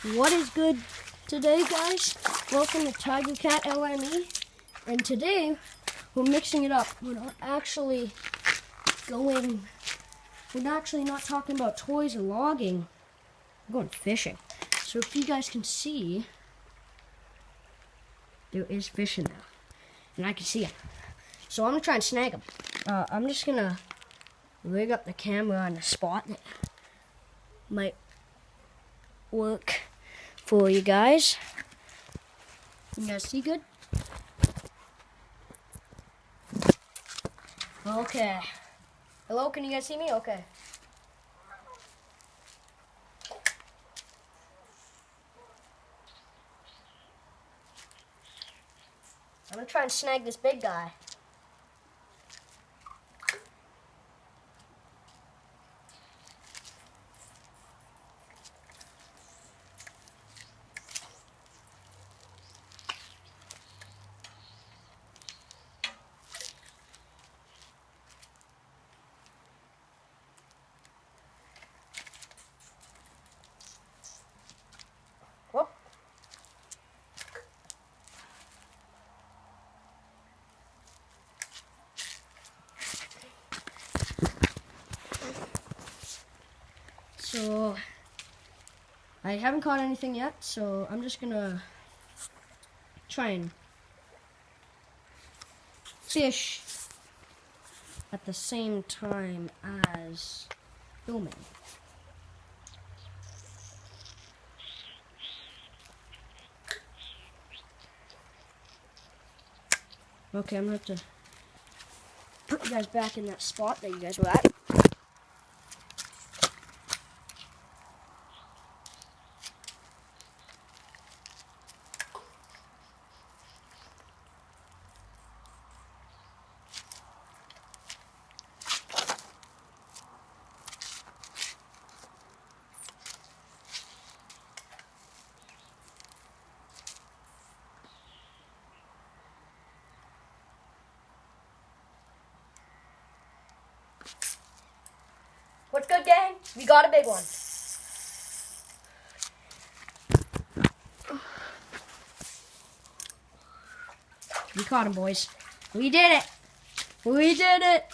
What is good today, guys? Welcome to Tiger Cat LME, and today we're mixing it up. We're actually not talking about toys or logging. We're going fishing. So if you guys can see, there is fish in there, and I can see them. So I'm gonna try and snag them. I'm just gonna rig up the camera on the spot that might work for you guys. You guys see good? Okay. Hello, can you guys see me? Okay. I'm gonna try and snag this big guy. Whoop. So, I haven't caught anything yet, so I'm just gonna try and fish at the same time as filming. Okay, I'm gonna have to put you guys back in that spot that you guys were at. What's good, gang? We got a big one. We caught him, boys. We did it. We did it.